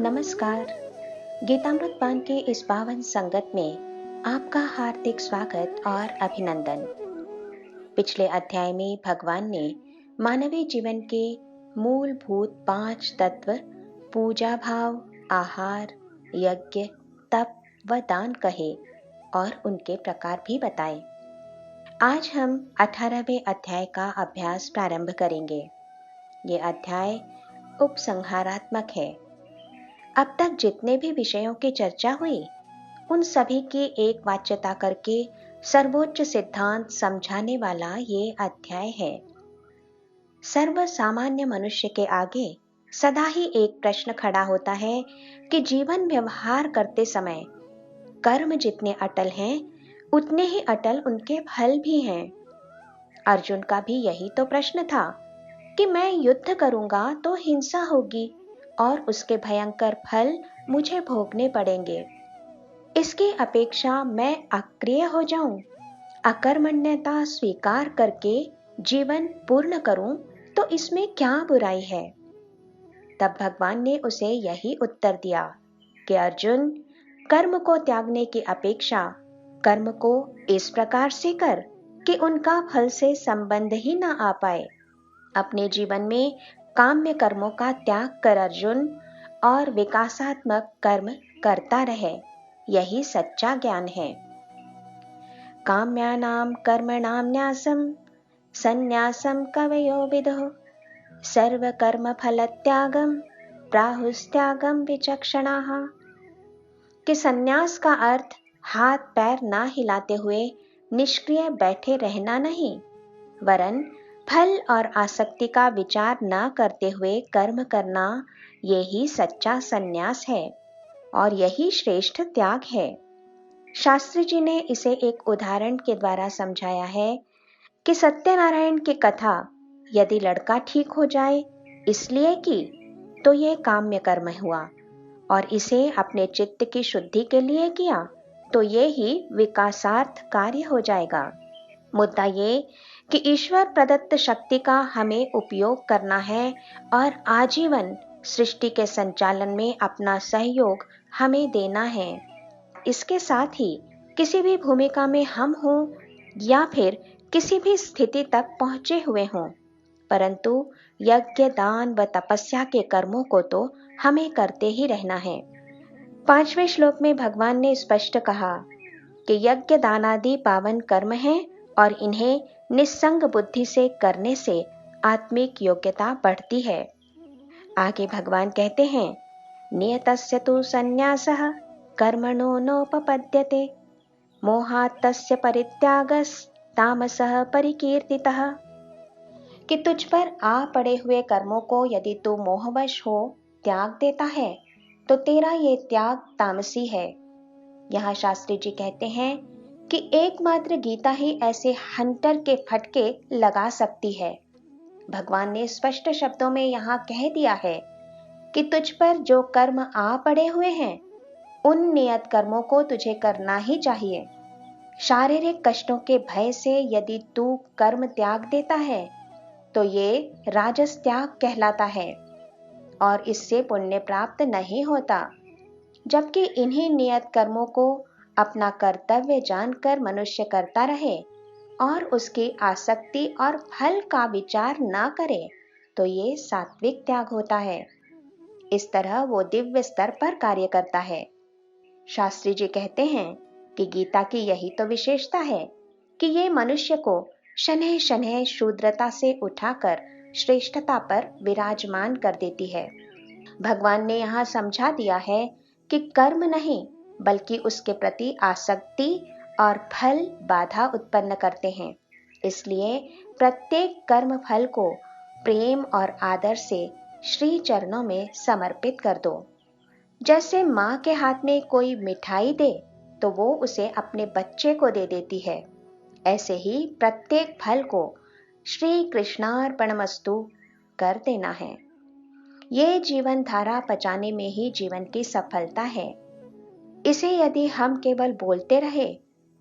नमस्कार। गीतामृत पान के इस पावन संगत में आपका हार्दिक स्वागत और अभिनंदन। पिछले अध्याय में भगवान ने मानवीय जीवन के मूलभूत 5 तत्व पूजा भाव, आहार, यज्ञ, तप व दान कहे और उनके प्रकार भी बताए। आज हम 18वें अध्याय का अभ्यास प्रारंभ करेंगे। ये अध्याय उपसंहारात्मक है। अब तक जितने भी विषयों की चर्चा हुई उन सभी की एक वाच्यता करके सर्वोच्च सिद्धांत समझाने वाला ये अध्याय है। सर्व सामान्य मनुष्य के आगे सदा ही एक प्रश्न खड़ा होता है कि जीवन व्यवहार करते समय कर्म जितने अटल हैं उतने ही अटल उनके फल भी हैं। अर्जुन का भी यही तो प्रश्न था कि मैं युद्ध करूंगा तो हिंसा होगी और उसके भयंकर फल मुझे भोगने पड़ेंगे। इसकी अपेक्षा मैं अक्रिय हो जाऊं, अकर्मण्यता स्वीकार करके जीवन पूर्ण करूं तो इसमें क्या बुराई है। तब भगवान ने उसे यही उत्तर दिया कि अर्जुन, कर्म को त्यागने की अपेक्षा कर्म को इस प्रकार से कर कि उनका फल से संबंध ही ना आ पाए। अपने जीवन में काम्य कर्मों का त्याग कर अर्जुन और विकासात्मक कर्म करता रहे। यही सच्चा ज्ञान है। काम्यानां कर्मणां न्यासं संन्यासं कवयो विदुः सर्वकर्म फल त्यागम प्राहुस्त्यागम विचक्षणाः। कि संन्यास का अर्थ हाथ पैर ना हिलाते हुए निष्क्रिय बैठे रहना नहीं, वरन फल और आसक्ति का विचार न करते हुए कर्म करना, यही सच्चा संन्यास है और यही श्रेष्ठ त्याग है। शास्त्री जी ने इसे एक उदाहरण के द्वारा समझाया है कि सत्यनारायण की कथा यदि लड़का ठीक हो जाए इसलिए की तो ये काम्य कर्म हुआ, और इसे अपने चित्त की शुद्धि के लिए किया तो ये ही विकासार्थ कार्य हो जाएगा। मुद्दा ये कि ईश्वर प्रदत्त शक्ति का हमें उपयोग करना है और आजीवन सृष्टि के संचालन में अपना सहयोग हमें देना है। इसके साथ ही किसी भी भूमिका में हम हों या फिर किसी भी स्थिति तक पहुंचे हुए हों, परंतु यज्ञ, दान व तपस्या के कर्मों को तो हमें करते ही रहना है। 5वें श्लोक में भगवान ने स्पष्ट कहा कि यज्ञ दानादि पावन कर्म हैं और इन्हें निस्संग बुद्धि से करने से आत्मिक योग्यता बढ़ती है। आगे भगवान कहते हैं, नियतस्य तु संन्यासः कर्मणो नोपपद्यते मोहात् तस्य परित्यागस् तामसः परिकीर्तितः। कि तुझ पर आ पड़े हुए कर्मों को यदि तू मोहवश हो त्याग देता है तो तेरा ये त्याग तामसी है। यहाँ शास्त्री जी कहते हैं कि एकमात्र गीता ही ऐसे हंटर के फटके लगा सकती है। भगवान ने स्पष्ट शब्दों में यहाँ कह दिया है कि तुझ पर जो कर्म आ पड़े हुए हैं उन नियत कर्मों को तुझे करना ही चाहिए। शारीरिक कष्टों के भय से यदि तू कर्म त्याग देता है तो ये राजस त्याग कहलाता है और इससे पुण्य प्राप्त नहीं होता। जबकि इन्हीं नियत कर्मों को अपना कर्तव्य जानकर मनुष्य करता रहे और उसकी आसक्ति और फल का विचार ना करे तो ये सात्विक त्याग होता है। इस तरह वो दिव्य स्तर पर कार्य करता है। शास्त्री जी कहते हैं कि गीता की यही तो विशेषता है कि ये मनुष्य को शनैः शनैः शूद्रता से उठाकर श्रेष्ठता पर विराजमान कर देती है। भगवान ने यहाँ समझा दिया है कि कर्म नहीं बल्कि उसके प्रति आसक्ति और फल बाधा उत्पन्न करते हैं। इसलिए प्रत्येक कर्म फल को प्रेम और आदर से श्री चरणों में समर्पित कर दो। जैसे माँ के हाथ में कोई मिठाई दे तो वो उसे अपने बच्चे को दे देती है, ऐसे ही प्रत्येक फल को श्री कृष्णार्पणमस्तु कर देना है। ये जीवन धारा पचाने में ही जीवन की सफलता है। इसे यदि हम केवल बोलते रहे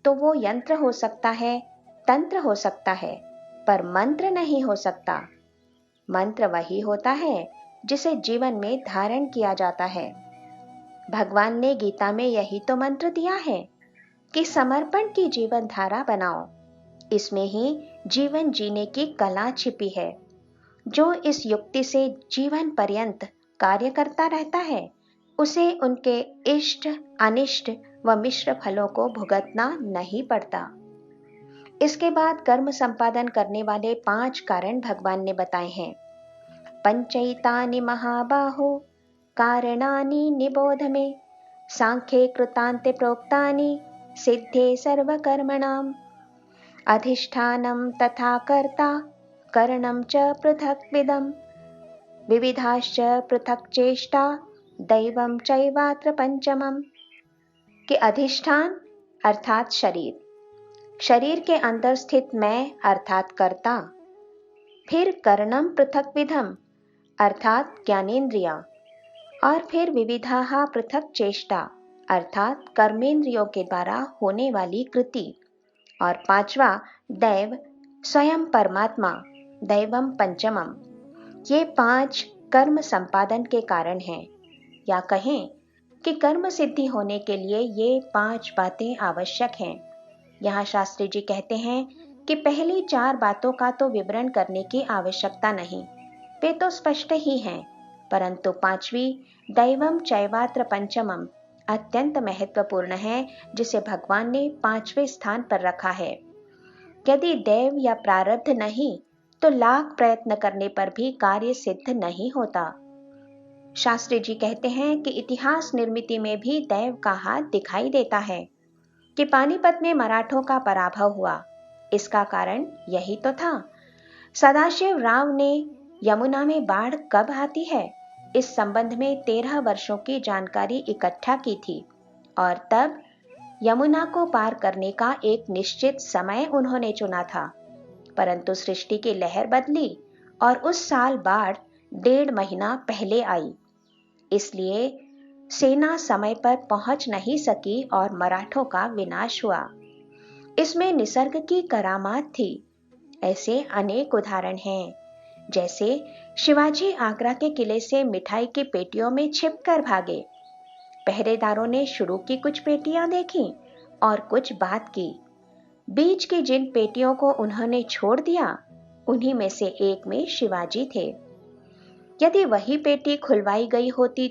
तो वो यंत्र हो सकता है, तंत्र हो सकता है, पर मंत्र नहीं हो सकता। मंत्र वही होता है जिसे जीवन में धारण किया जाता है। भगवान ने गीता में यही तो मंत्र दिया है कि समर्पण की जीवन धारा बनाओ। इसमें ही जीवन जीने की कला छिपी है। जो इस युक्ति से जीवन पर्यंत कार्य करता रहता है, उसे उनके इष्ट, अनिष्ट व मिश्र फलों को भुगतना नहीं पड़ता। इसके बाद कर्म संपादन करने वाले 5 कारण भगवान ने बताए हैं। पंचैतानि महाबाहो कारणानि निबोध मे, सांख्ये कृतान्ते प्रोक्तानि सिद्धे सर्वकर्मणाम्। अधिष्ठानं तथा कर्ता करणं च पृथक्विदं, विविधाश्च पृथक् चेष्टा दैवं चैवात्र पंचमम्। कि अधिष्ठान अर्थात शरीर, शरीर के अंदर स्थित मैं अर्थात कर्ता, फिर करणम पृथक्विधम अर्थात ज्ञानेन्द्रिया, और फिर विविधा पृथक चेष्टा अर्थात कर्मेंद्रियों के द्वारा होने वाली कृति, और 5वां दैव स्वयं परमात्मा, दैवम पंचमम। ये 5 कर्म संपादन के कारण हैं, या कहें कि कर्म सिद्धि होने के लिए ये 5 बातें आवश्यक हैं। यहाँ शास्त्री जी कहते हैं कि पहली 4 बातों का तो विवरण करने की आवश्यकता नहीं, वे तो स्पष्ट ही हैं, परंतु 5वीं दैवम चैवात्र पंचमम अत्यंत महत्वपूर्ण है, जिसे भगवान ने 5वें स्थान पर रखा है। यदि दैव या प्रारब्ध नहीं तो लाख प्रयत्न करने पर भी कार्य सिद्ध नहीं होता। शास्त्री जी कहते हैं कि इतिहास निर्मिति में भी दैव का हाथ दिखाई देता है। कि पानीपत में मराठों का पराभव हुआ, इसका कारण यही तो था। सदाशिव राव ने यमुना में बाढ़ कब आती है, इस संबंध में 13 वर्षों की जानकारी इकट्ठा की थी, और तब यमुना को पार करने का एक निश्चित समय उन्होंने चुना था। परंतु सृष्टि की लहर बदली और उस साल बाढ़ 1.5 महीना पहले आई, इसलिए सेना समय पर पहुंच नहीं सकी और मराठों का विनाश हुआ। इसमें निसर्ग की करामात थी। ऐसे अनेक उदाहरण हैं। जैसे शिवाजी आगरा के किले से मिठाई की पेटियों में छिपकर भागे। पहरेदारों ने शुरू की कुछ पेटियां देखी और कुछ बात की। बीच की जिन पेटियों को उन्होंने छोड़ दिया, उन्हीं में से एक में शिवाजी थे। यदि वही पेटी खुलवाई गई होती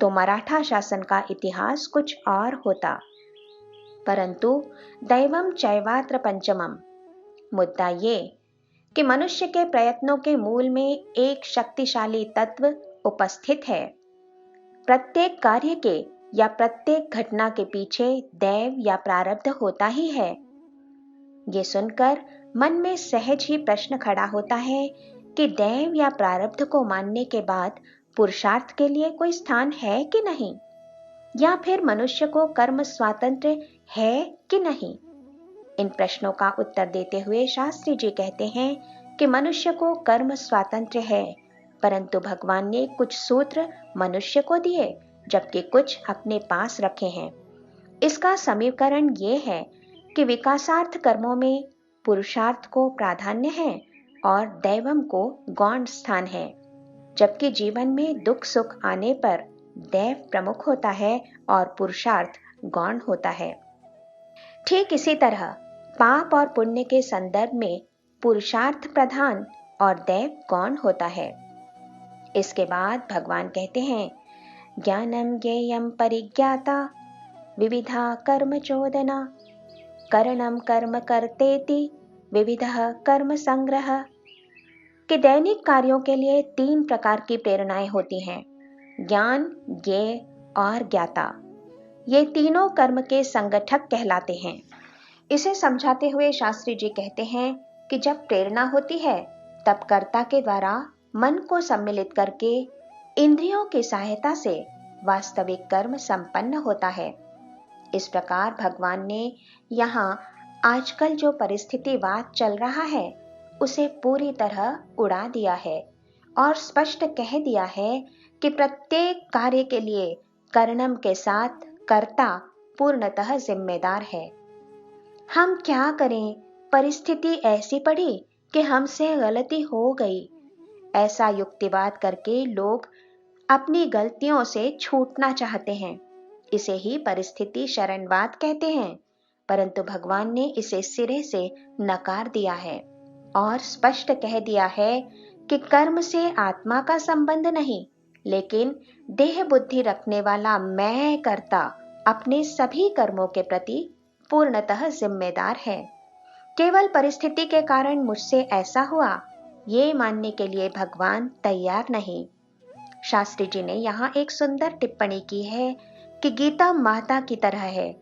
तो मराठा शासन का इतिहास कुछ और होता। परंतु दैवम चैवात्र पंचमम, मुद्दा ये कि मनुष्य के प्रयत्नों के मूल में एक शक्तिशाली तत्व उपस्थित है। प्रत्येक कार्य के या प्रत्येक घटना के पीछे दैव या प्रारब्ध होता ही है। ये सुनकर मन में सहज ही प्रश्न खड़ा होता है कि दैव या प्रारब्ध को मानने के बाद पुरुषार्थ के लिए कोई स्थान है कि नहीं, या फिर मनुष्य को कर्म स्वातंत्र्य है कि नहीं। इन प्रश्नों का उत्तर देते हुए शास्त्री जी कहते हैं कि मनुष्य को कर्म स्वातंत्र्य है, परंतु भगवान ने कुछ सूत्र मनुष्य को दिए, जबकि कुछ अपने पास रखे हैं। इसका समीकरण ये है कि विकासार्थ कर्मों में पुरुषार्थ को प्राधान्य है और दैवम को गौण स्थान है, जबकि जीवन में दुख सुख आने पर दैव प्रमुख होता है और पुरुषार्थ गौण होता है। ठीक इसी तरह पाप और पुण्य के संदर्भ में पुरुषार्थ प्रधान और दैव गौण होता है। इसके बाद भगवान कहते हैं, ज्ञानम ज्ञेयम परिज्ञाता विविधा कर्म चोदना, करणम कर्म कर्तेति विविधः कर्म संग्रह। कि दैनिक कार्यों के लिए 3 प्रकार की प्रेरणाएं होती हैं, ज्ञान, ज्ञेय और ज्ञाता। ये तीनों कर्म के संगठक कहलाते हैं। इसे समझाते हुए शास्त्री जी कहते हैं कि जब प्रेरणा होती है तब कर्ता के द्वारा मन को सम्मिलित करके इंद्रियों की सहायता से वास्तविक कर्म संपन्न होता है। इस प्रकार भगवान ने यहाँ आजकल जो परिस्थितिवाद चल रहा है उसे पूरी तरह उड़ा दिया है और स्पष्ट कह दिया है कि प्रत्येक कार्य के लिए कर्णम के साथ कर्ता पूर्णतः जिम्मेदार है। हम क्या करें, परिस्थिति ऐसी पड़ी कि हमसे गलती हो गई, ऐसा युक्तिवाद करके लोग अपनी गलतियों से छूटना चाहते हैं। इसे ही परिस्थिति शरणवाद कहते हैं, परंतु भगवान ने इसे सिरे से नकार दिया है और स्पष्ट कह दिया है कि कर्म से आत्मा का संबंध नहीं, लेकिन देह बुद्धि रखने वाला मैं कर्ता अपने सभी कर्मों के प्रति पूर्णतः जिम्मेदार है। केवल परिस्थिति के कारण मुझसे ऐसा हुआ, ये मानने के लिए भगवान तैयार नहीं। शास्त्री जी ने यहाँ एक सुंदर टिप्पणी की है कि गीता माता की तरह है।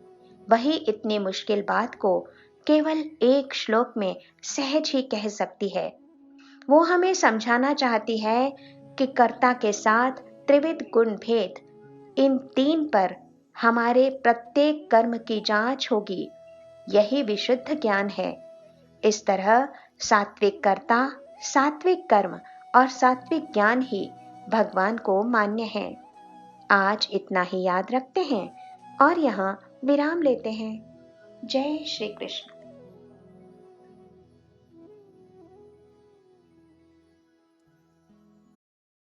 वही इतनी मुश्किल बात को केवल एक श्लोक में सहज ही कह सकती है। वो हमें समझाना चाहती है कि कर्ता के साथ त्रिविध गुण भेद, इन 3 पर हमारे प्रत्येक कर्म की जांच होगी। यही विशुद्ध ज्ञान है। इस तरह सात्विक कर्ता, सात्विक कर्म और सात्विक ज्ञान ही भगवान को मान्य है। आज इतना ही याद रखते हैं और यहाँ विराम लेते हैं। जय श्री कृष्ण।